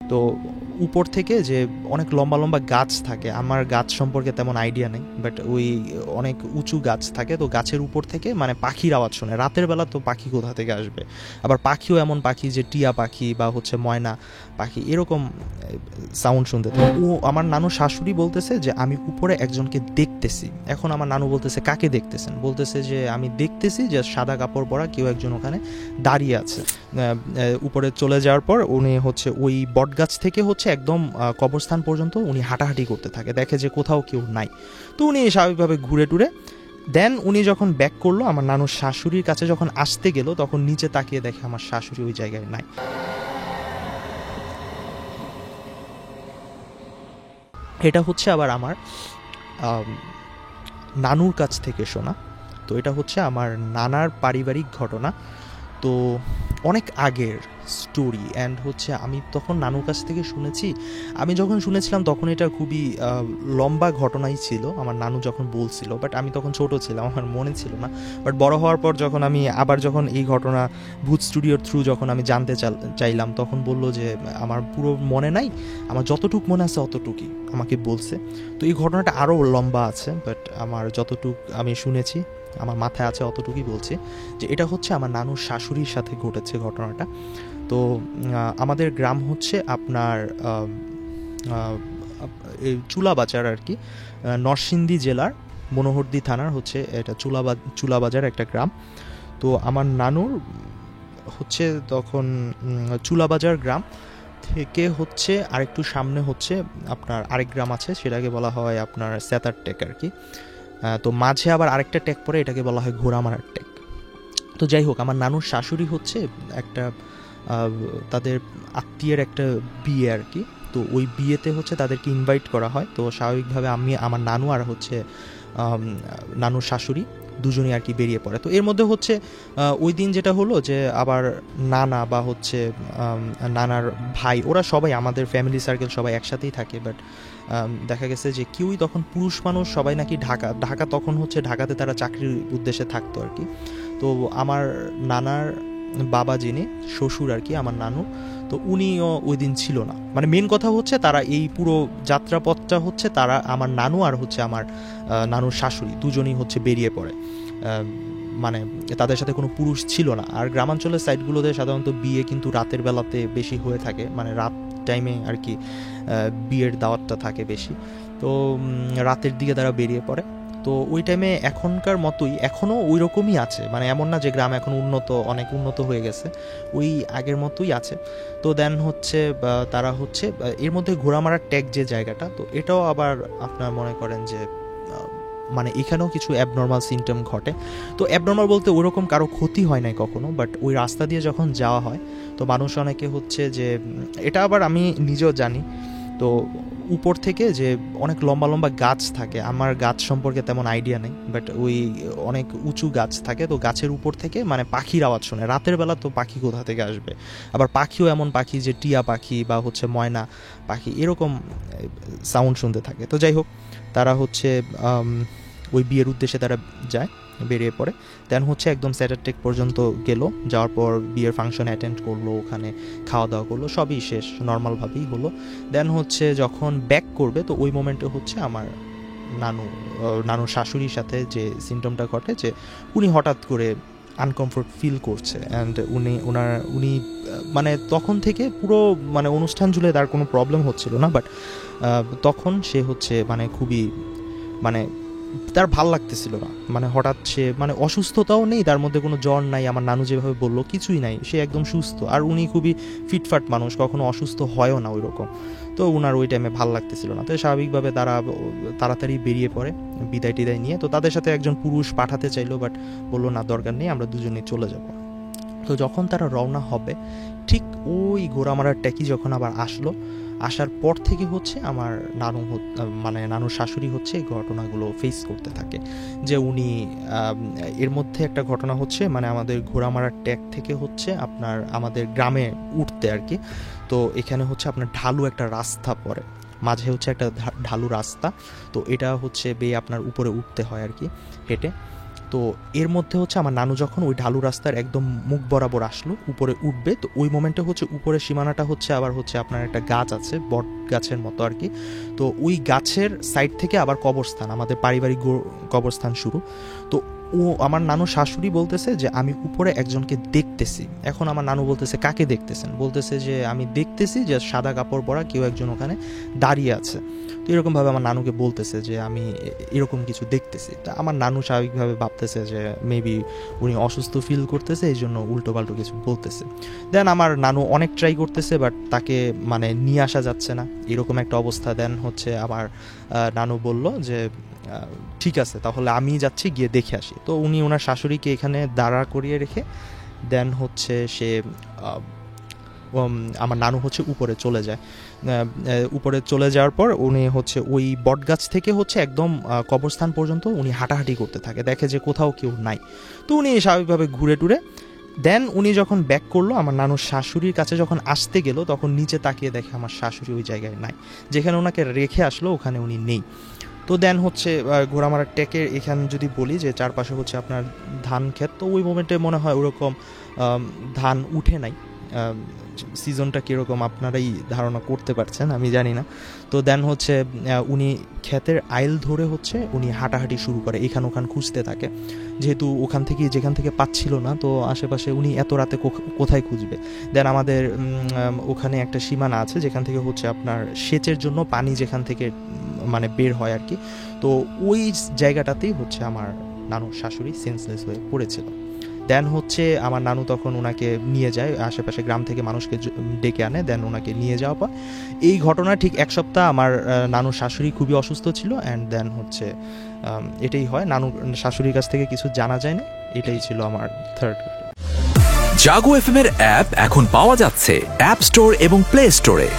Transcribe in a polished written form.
তো উপর থেকে যে অনেক লম্বা লম্বা গাছ থাকে, আমার গাছ সম্পর্কে তেমন আইডিয়া নেই, বাট ওই অনেক উঁচু গাছ থাকে, তো গাছের উপর থেকে মানে পাখির আওয়াজ শোনে রাতের বেলা। তো পাখি কোথা থেকে আসবে? আবার পাখিও এমন পাখি যে টিয়া পাখি বা হচ্ছে ময়না পাখি এরকম সাউন্ড শুনতে থাকে। ও আমার নানু শাশুড়ি বলতেছে যে আমি উপরে একজনকে দেখতেছি। এখন আমার নানু বলতেছে কাকে দেখতেছেন? বলতেছে যে আমি দেখতেছি যে সাদা কাপড় পরা কেউ একজন ওখানে দাঁড়িয়ে আছে। উপরে চলে যাওয়ার পর উনি হচ্ছে ওই বটগাছ থেকে হচ্ছে একদম কবরস্থান পর্যন্ত উনি হাঁটাহাঁটি করতে থাকে, দেখে যে কোথাও কেউ নাই। তো উনি স্বাভাবিকভাবে ঘুরে টুরে দেন উনি যখন ব্যাক করলো, আমার নানুর শাশুড়ির কাছে যখন আসতে গেল, তখন নিচে তাকিয়ে দেখে আমার শাশুড়ি ওই জায়গায় নাই। এটা হচ্ছে আবার আমার আম, নানুর কাছ থেকে শোনা। তো এটা হচ্ছে আমার নানার পারিবারিক ঘটনা। তো অনেক আগের স্টোরি, অ্যান্ড হচ্ছে আমি তখন নানুর কাছ থেকে শুনেছি। আমি যখন শুনেছিলাম তখন এটা খুবই লম্বা ঘটনাই ছিল আমার নানু যখন বলছিল, বাট আমি তখন ছোট ছিলাম, আমার মনে ছিল না। বাট বড় হওয়ার পর যখন আমি আবার যখন এই ঘটনা ভূত স্টুডিওর থ্রু যখন আমি জানতে চাইলাম, তখন বলল যে আমার পুরো মনে নাই, আমার যতটুক মনে আছে অতটুকুই আমাকে বলছে। তো এই ঘটনাটা আরও লম্বা আছে, বাট আমার যতটুক আমি শুনেছি আমার মাথায় আছে অতটুকুই বলছি, যে এটা হচ্ছে আমার নানুর শাশুড়ির সাথে ঘটেছে ঘটনাটা। তো আমাদের গ্রাম হচ্ছে আপনার এই চুলাবাজার আর কি, নরসিংদী জেলার মনোহরদী থানার হচ্ছে এটা চুলাবাজার একটা গ্রাম। তো আমার নানুর হচ্ছে তখন চুলাবাজার গ্রাম থেকে হচ্ছে আরেকটু সামনে হচ্ছে আপনার আরেক গ্রাম আছে, সেটাকে বলা হয় আপনার সেতার টেক আর কি। তো মাঝে আবার আরেকটা টেক পরে, এটাকে বলা হয় ঘোড়ামারার টেক। তো যাই হোক, আমার নানুর শাশুড়ি হচ্ছে একটা তাদের আত্মীয়ের একটা বিয়ে আর কি। তো ওই বিয়েতে হচ্ছে তাদেরকে ইনভাইট করা হয়। তো স্বাভাবিকভাবে আমি, আমার নানু আর হচ্ছে নানুর শাশুড়ি দুজনই আর কি বেরিয়ে পড়ে। তো এর মধ্যে হচ্ছে ওই দিন যেটা হলো যে আবার নানা বা হচ্ছে নানার ভাই, ওরা সবাই আমাদের ফ্যামিলি সার্কেল সবাই একসাথেই থাকে। বাট দেখা গেছে যে কেউই তখন পুরুষ মানুষ সবাই নাকি ঢাকা তখন হচ্ছে ঢাকাতে তারা চাকরির উদ্দেশ্যে থাকতো আর কি। তো আমার নানার বাবা যিনি শ্বশুর আর কি আমার নানু, তো উনিও ওই দিন ছিল না। মানে মেন কথা হচ্ছে তারা এই পুরো যাত্রাপথটা হচ্ছে তারা আমার নানু আর হচ্ছে আমার নানুর শাশুড়ি দুজনই হচ্ছে বেরিয়ে পড়ে। মানে তাদের সাথে কোনো পুরুষ ছিল না। আর গ্রামাঞ্চলের সাইডগুলোতে সাধারণত বিয়ে কিন্তু রাতের বেলাতে বেশি হয়ে থাকে, মানে রাত টাইমে আর কি বিয়ের দাওয়াতটা থাকে বেশি। তো রাতের দিকে তারা বেরিয়ে পড়ে। তো ওই টাইমে এখনকার মতোই এখনও ওই রকমই আছে, মানে এমন না যে গ্রাম এখন অনেক উন্নত হয়ে গেছে, ওই আগের মতোই আছে। তো দেন হচ্ছে তারা হচ্ছে এর মধ্যে ঘোড়ামারার ট্যাগ যে জায়গাটা, তো এটাও আবার আপনার মনে করেন যে মানে এখানেও কিছু অ্যাবনর্মাল সিমটম ঘটে। তো অ্যাবনর্মাল বলতে ওরকম কারো ক্ষতি হয় নাই কখনো, বাট ওই রাস্তা দিয়ে যখন যাওয়া হয় তো মানুষ অনেকে হচ্ছে যে এটা আবার আমি নিজেও জানি। তো উপর থেকে যে অনেক লম্বা লম্বা গাছ থাকে, আমার গাছ সম্পর্কে তেমন আইডিয়া নেই, বাট ওই অনেক উঁচু গাছ থাকে, তো গাছের উপর থেকে মানে পাখির আওয়াজ শোনে রাতের বেলা। তো পাখি কোথা থেকে আসবে? আবার পাখিও এমন পাখি যে টিয়া পাখি বা হচ্ছে ময়না পাখি এরকম সাউন্ড শুনতে থাকে। তো যাই হোক, তারা হচ্ছে ওই বিয়ের উদ্দেশ্যে তারা যায়, বেরিয়ে পড়ে। দেন হচ্ছে একদম স্যাটারটেক পর্যন্ত গেল, যাওয়ার পর বিয়ের ফাংশন অ্যাটেন্ড করলো, ওখানে খাওয়া দাওয়া করলো, সবই শেষ নর্মালভাবেই হলো। দেন হচ্ছে যখন ব্যাক করবে, তো ওই মোমেন্টে হচ্ছে আমার নানুর শাশুড়ির সাথে যে সিমটমটা ঘটে, যে উনি হঠাৎ করে আনকমফোর্ট ফিল করছে, অ্যান্ড উনি মানে তখন থেকে পুরো মানে অনুষ্ঠান জুড়ে তার কোনো প্রবলেম হচ্ছিল না, বাট তখন সে হচ্ছে মানে খুবই মানে তার ভাল লাগতেছিল না। মানে হঠাৎ সে মানে অসুস্থতাও নেই, তার মধ্যে কোনো জ্বর নাই, আমার নানু যেভাবে বললো কিছুই নাই, সে একদম সুস্থ। আর উনি খুবই ফিটফাট মানুষ, কখনো অসুস্থ হয়ও না ওই রকম। তো ওনার ওই টাইমে ভাল লাগতেছিল না। তো স্বাভাবিকভাবে তারা তাড়াতাড়ি বেরিয়ে পড়ে বিদায় টিদায় নিয়ে। তো তাদের সাথে একজন পুরুষ পাঠাতে চাইলো, বাট বললো না, দরকার নেই, আমরা দুজনেই চলে যাব। তো যখন তারা রওনা হবে, ঠিক ওই ঘোড়ামারার ট্যাকি যখন আবার আসার পর থেকে হচ্ছে আমার মানে নানুর শাশুড়ি হচ্ছে এই ঘটনাগুলো ফেস করতে থাকে। যে উনি এর মধ্যে একটা ঘটনা হচ্ছে, মানে আমাদের ঘোড়ামারার ট্যাগ থেকে হচ্ছে আপনার আমাদের গ্রামে উঠতে আর কি। তো এখানে হচ্ছে আপনার ঢালু একটা রাস্তা পড়ে, মাঝে হচ্ছে একটা ঢালু রাস্তা। তো এটা হচ্ছে বেয়ে আপনার উপরে উঠতে হয় আর কি, হেঁটে। তো এর মধ্যে হচ্ছে আমার নানু যখন ওই ঢালু রাস্তার একদম মুখ বরাবর আসলো, উপরে উঠবে, তো ওই মোমেন্টে হচ্ছে উপরের সীমানাটা হচ্ছে আবার হচ্ছে আপনার একটা গাছ আছে, বট গাছের মতো আর কি। তো ওই গাছের সাইড থেকে আবার কবরস্থান, আমাদের পারিবারিক কবরস্থান শুরু। তো ও আমার নানু শাশুড়ি বলতেছে যে আমি উপরে একজনকে দেখতেছি। এখন আমার নানু বলতেছে কাকে দেখতেছেন? বলতেছে যে আমি দেখতেছি যে সাদা কাপড় পরা কেউ একজন ওখানে দাঁড়িয়ে আছে। তো এরকমভাবে আমার নানুকে বলতেছে যে আমি এরকম কিছু দেখতেছি। তা আমার নানু স্বাভাবিকভাবে ভাবতেছে যে মেবি উনি অসুস্থ ফিল করতেছে, এই জন্য উল্টো পাল্টো কিছু বলতেছে। দেন আমার নানু অনেক ট্রাই করতেছে, বাট তাকে মানে নিয়ে আসা যাচ্ছে না, এরকম একটা অবস্থা। দেন হচ্ছে আমার নানু বলল যে ঠিক আছে তাহলে আমি যাচ্ছি, গিয়ে দেখে আসি। তো উনি ওনার শাশুড়িকে এখানে দাঁড়া করিয়ে রেখে দেন হচ্ছে সে আমার নানু হচ্ছে উপরে চলে যায়। উপরে চলে যাওয়ার পর উনি হচ্ছে ওই বটগাছ থেকে হচ্ছে একদম কবরস্থান পর্যন্ত উনি হাঁটাহাঁটি করতে থাকে, দেখে যে কোথাও কেউ নাই। তো উনি স্বাভাবিকভাবে ঘুরে টুরে দেন উনি যখন ব্যাক করলো, আমার নানুর শাশুড়ির কাছে যখন আসতে গেল, তখন নিচে তাকিয়ে দেখে আমার শাশুড়ি ওই জায়গায় নাই, যেখানে ওনাকে রেখে আসলো ওখানে উনি নেই। তো দেন হচ্ছে ঘোড়ামারার টেকের এখান যদি বলি যে চারপাশে হচ্ছে আপনার ধান ক্ষেত, তো ওই মোমেন্টে মনে হয় ওরকম ধান উঠে নাই। সিজনটা কীরকম আপনারাই ধারণা করতে পারছেন, আমি জানি না। তো দেন হচ্ছে উনি ক্ষেতের আইল ধরে হচ্ছে উনি হাঁটাহাঁটি শুরু করে, এখান ওখান খুঁজতে থাকে, যেহেতু ওখান থেকে যেখান থেকে পাচ্ছিল না, তো আশেপাশে উনি এত রাতে কোথায় খুঁজবে। দেন আমাদের ওখানে একটা সীমানা আছে যেখান থেকে হচ্ছে আপনার সেচের জন্য পানি যেখান থেকে মানে বের হয় আর কি। তো ওই জায়গাটাতেই হচ্ছে আমার নানুর শাশুড়ি সেন্সলেস হয়ে পড়েছিল। দেন হচ্ছে আমার নানু তখন ওনাকে নিয়ে যায়, আশেপাশে গ্রাম থেকে মানুষকে ডেকে আনে, দেন ওনাকে নিয়ে যাওয়া পর এই ঘটনা ঠিক এক সপ্তাহ আমার নানুর শাশুড়ি খুবই অসুস্থ ছিল। অ্যান্ড দেন হচ্ছে এটাই হয়, নানুর শাশুড়ির কাছ থেকে কিছু জানা যায়নি। এটাই ছিল আমার থার্ড। জাগো এফএম এর অ্যাপ এখন পাওয়া যাচ্ছে অ্যাপ স্টোর এবং প্লে স্টোরে।